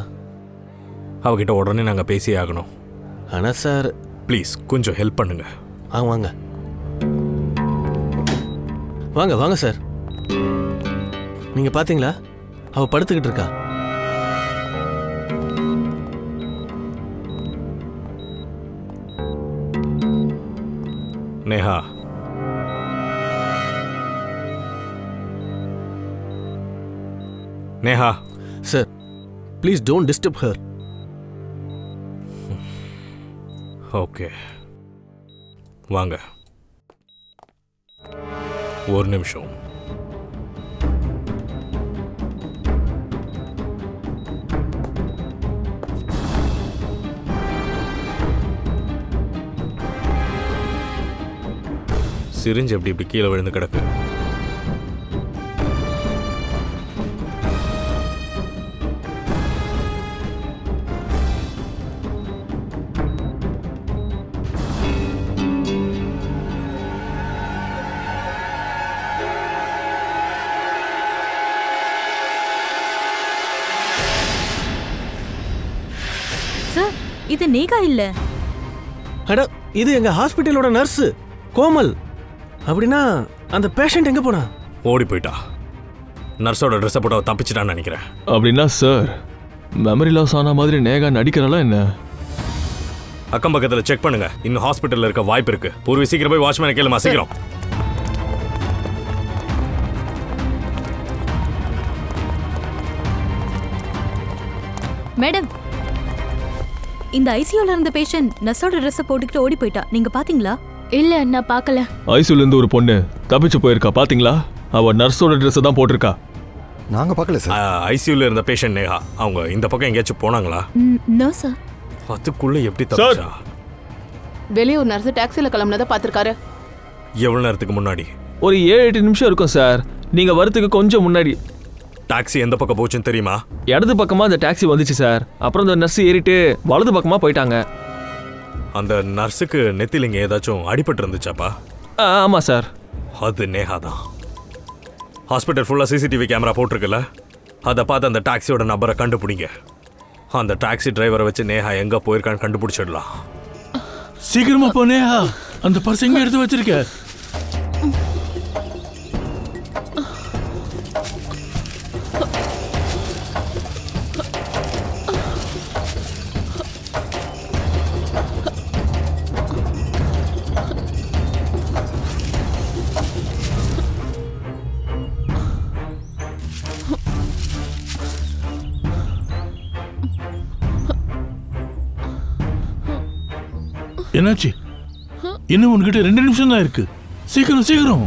N: அவகிட்ட உடனே நாங்கள் பேசியே ஆகணும்.
M: ஆனால் சார்,
N: ப்ளீஸ் கொஞ்சம் ஹெல்ப் பண்ணுங்க.
M: வாங்க வாங்க வாங்க சார். நீங்கள் பார்த்தீங்களா, அவள் படுத்துக்கிட்டு இருக்கா.
N: Neha, Neha.
M: Sir, please don't disturb her.
N: Okay, வாங்க. ஒரு நிமிஷம். சிரிஞ்சு எப்படி இப்படி கீழே விழுந்து கிடக்கு.
F: சார், இது நேகா இல்ல.
M: அட, இது எங்க ஹாஸ்பிட்டலோட நர்ஸ் கோமல். அப்படின்னா அந்த பேஷண்ட் எங்க போனா?
N: ஓடி போயிட்டா. நர்ஸோட ட்ரெஸ்ஸை போட்டு அவ தப்பிச்சிட்டான்னு நினைக்கிறேன்.
C: அப்படின்னா சார் மெமரி லாஸ் ஆன மாதிரி நேகா நடிக்கிறலாம் என்ன?
N: அக்கம் பக்கத்தில் செக் பண்ணுங்க. இன்னும் ஹாஸ்பிட்டல்ல இருக்க வாய்ப்பு இருக்கு. பூர்வி சீக்கிரம் போய் வாட்ச்மேனை கேளுமா சீக்கிரம்.
F: மேடம், இந்த ஐசியூல இருந்த பேஷண்ட் நர்ஸோட ட்ரெஸ்ஸை போட்டுக்கிட்டு ஓடி போயிட்டா. நீங்க பாத்தீங்களா?
G: இல்ல, நான் பார்க்கல.
C: ஐசியூல இருந்து ஒரு பொண்ணு தப்பிச்சு போயிருக்கா பாத்தீங்களா? அவ நர்ஸோட ட்ரெஸ் தான் போட்டிருக்கா.
K: நாங்க பார்க்கல சார்.
N: ஐசியூல இருந்த பேஷண்ட் நேஹா அவங்க இந்த பக்கம் எங்கேயாச்சும் போனாங்களா?
F: No sir.
N: அதுக்குள்ள எப்படி தப்பிச்சா?
A: வெளியே ஒரு நர்ஸ் டாக்ஸில கிளம்புனதை பார்த்திருக்காரு.
N: எவ்வளவு நேரத்துக்கு முன்னாடி?
C: ஒரு 7-8 நிமிஷம் இருக்கும் சார். நீங்க வரதுக்கு கொஞ்சம் முன்னாடி.
N: டாக்ஸி எந்த பக்கம் போச்சுன்னு தெரியுமா?
C: இடது பக்கமா அந்த டாக்ஸி வந்துச்சு சார். அப்புறம் அந்த நர்ஸ் ஏறிட்டு வலது பக்கமா போயிட்டாங்க.
N: அந்த நர்ஸுக்கு நெத்தில இங்க ஏதாச்சும் அடிபட்டு இருந்துச்சாப்பா?
C: ஆமா சார்.
N: அது நேஹா தான். ஹாஸ்பிட்டல் ஃபுல்லா சிசிடிவி கேமரா போட்டிருக்குல்ல, அதை பார்த்து அந்த டாக்ஸியோட நம்பரை கண்டுபிடிங்க. அந்த டாக்ஸி டிரைவரை வச்சு நேஹா எங்க போயிருக்கான்னு கண்டுபிடிச்சிடலாம்.
E: சீக்கிரமா போ நேஹா. அந்த பர்ஸ் எங்க எடுத்து வச்சிருக்க? என்னாச்சு? இன்னும் உன்கிட்ட 2 நிமிஷம் தான் இருக்கு. சீக்கிரம் சீக்கிரம்.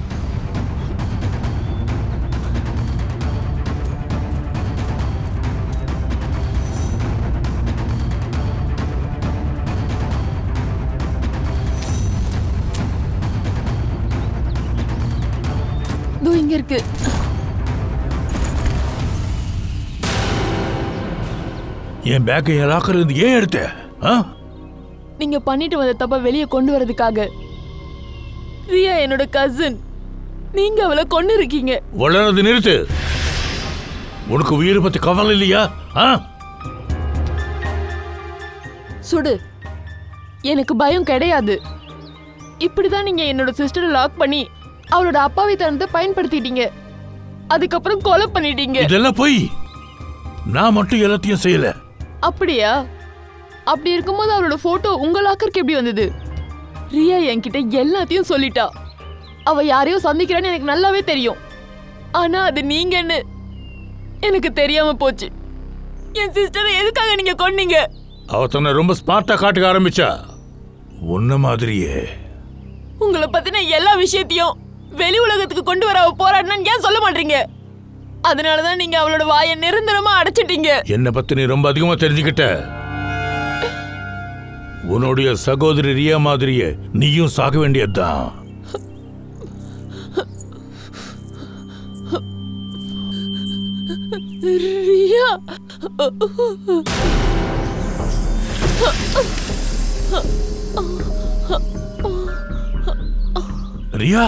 B: இங்க இருக்கு.
E: என் பேக்கை என் லாக்கர் இருந்து ஏன் எடுத்த?
B: நீங்க பண்ணிட்டு வந்த தப்ப வெளியே கொண்டு வரதுக்காக. ரியா என்னோட கசின். நீங்க அவளை கொண்டு இருக்கீங்க.
E: வளரது நிறுத்து. உனக்கு உயிரை பத்தி கவலை இல்லையா?
B: சுடு. எனக்கு பயம் கிடையாது. இப்படிதான் நீங்க என்னோட சிஸ்டரை லாக் பண்ணி அவளோட அப்பாவி தனத்தை பயன்படுத்திட்டீங்க. அதுக்கப்புறம் கொலை பண்ணிட்டீங்க.
E: இதெல்லாம் போய் நான் மட்டும் எல்லாத்தையும் செய்யல.
B: அப்படியா? அப்படி இருக்கும்போது அவளோட போட்டோ உங்க லாக்கருக்கு எப்படி வந்தது? ரியா என்கிட்ட எல்லாத்தையும் சொல்லிட்டா. அவ யாரையும் சந்திக்கிறான்னு எனக்கு நல்லாவே தெரியும். ஆனா அது நீங்கன்னு எனக்கு தெரியாம போச்சு. என் சிஸ்டரை எதுக்காக நீங்க கொன்னீங்க?
E: அவ தன்னை ரொம்ப ஸ்மார்ட்டா காட்டுக்க ஆரம்பிச்சா. உன்ன மாதிரியே.
B: உங்களை பத்தின எல்லா விஷயத்தையும் வெளி உலகத்துக்கு கொண்டு வர அவ போராடினான்னு ஏன் சொல்ல மாட்டீங்க? அதனாலதான் நீங்க அவளோட வாயை நிரந்தரமா அடைச்சிட்டீங்க.
E: என்ன பத்தி நீ ரொம்ப அதிகமா தெரிஞ்சுக்கிட்ட. உன்னுடைய சகோதரி ரியா மாதிரியே நீயும் சாக வேண்டியதுதான்.
B: ரியா
E: ரியா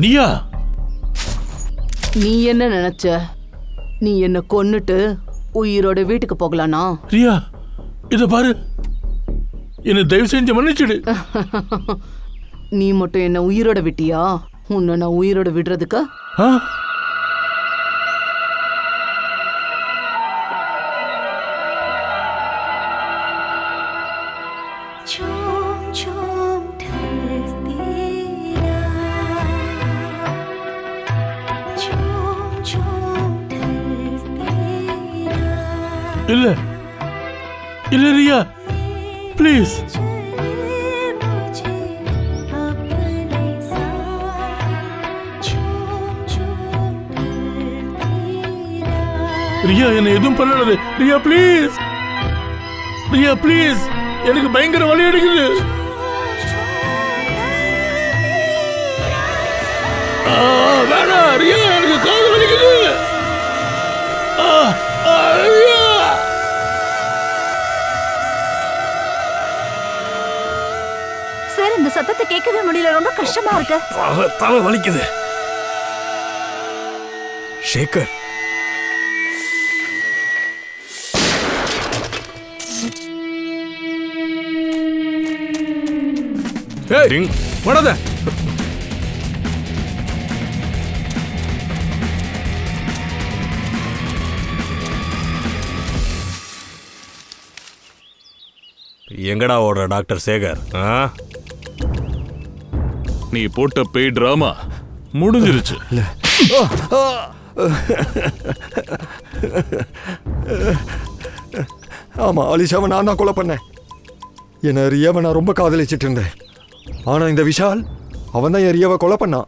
E: நீயா?
A: நீ என்ன நினைச்ச? நீ என்ன கொன்னுட்டு உயிரோட வீட்டுக்கு போகலானா?
E: ரியா இத பாரு. என்ன தயவு செஞ்சு மன்னிச்சிடு.
A: நீ மட்டும் என்ன உயிரோட விட்டியா? உன்னை நான் உயிரோட விடுறதுக்கு?
E: இல்ல இல்ல ரியா ப்ளீஸ். ரியா என்ன எதுவும் பண்ணாது. ரியா ப்ளீஸ். ரியா ப்ளீஸ். எனக்கு பயங்கர வலி எடுக்குது. வேணா ரியா, எனக்கு காது வலிக்குது.
L: சார், இந்த சத்தத்தை கேட்கவே முடியல. ரொம்ப கஷ்டமா இருக்கு.
N: தலை வலிக்குது. சேகர்,
J: வராத.
N: எங்கடா ஓடுற டாக்டர் சேகர்?
H: நீ போட்ட பேய் டிராமா முடிஞ்சிருச்சு.
K: ஆமா, அலிஷாவை நான் தான் கொலை பண்ணேன். என்ன ரியாவை நான் ரொம்ப காதலிச்சிட்டு இருந்தேன். ஆனா இந்த விஷால் அவன் தான் என் ரியாவை கொலை பண்ணான்.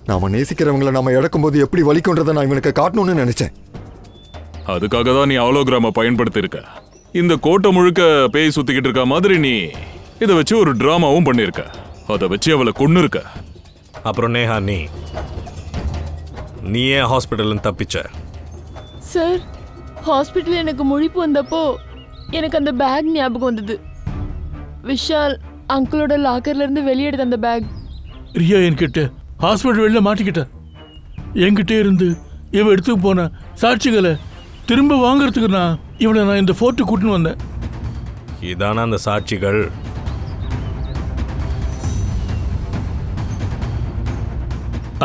K: நாம நேசிக்கிறவங்களை நாம இழக்கும்போது எப்படி வலிக்குன்றதை நான் இவனுக்கு காட்டணும்னு நினைச்சேன்.
H: அதுக்காக தான் நீ ஹாலோகிராம பயன்படுத்தி இருக்க. இந்த கோட்டை முழுக்க பேய் சுத்திக்கிட்டு இருக்க மாதிரி நீ இதை வச்சு ஒரு டிராமாவும் பண்ணிருக்க. அதை வச்சு அவளை கொன்னு இருக்க.
N: அப்புறம் நேஹா, நீ ஏன் ஹாஸ்பிட்டல் தப்பிச்ச?
B: சார், ஹாஸ்பிட்டல் எனக்கு முழிப்பு வந்தப்போ எனக்கு அந்த பேக் ஞாபகம் வந்தது. விஷால் அங்கிளோட லாக்கர்ல இருந்து வெளியெடுத்த அந்த பேக்.
E: ரியா என்கிட்ட ஹாஸ்பிட்டல் வெளில மாட்டிக்கிட்ட. என்கிட்ட இருந்து இவ எடுத்துக்கு போன சாட்சிகளை திரும்ப வாங்கறதுக்கு இவளை நான் இந்த ஃபோர்ட்டு கூட்டின்னு வந்தேன்.
N: இதான அந்த சாட்சிகள்?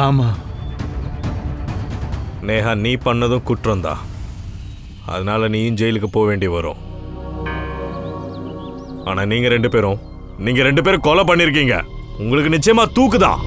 E: ஆமா
N: நேஹா, நீ பண்ணதும் குற்றம் தான். அதனால நீயும் ஜெயிலுக்கு போக வேண்டி வரும். ஆனா நீங்க ரெண்டு பேரும் கொலை பண்ணிருக்கீங்க. உங்களுக்கு நிச்சயமா தூக்குதான்.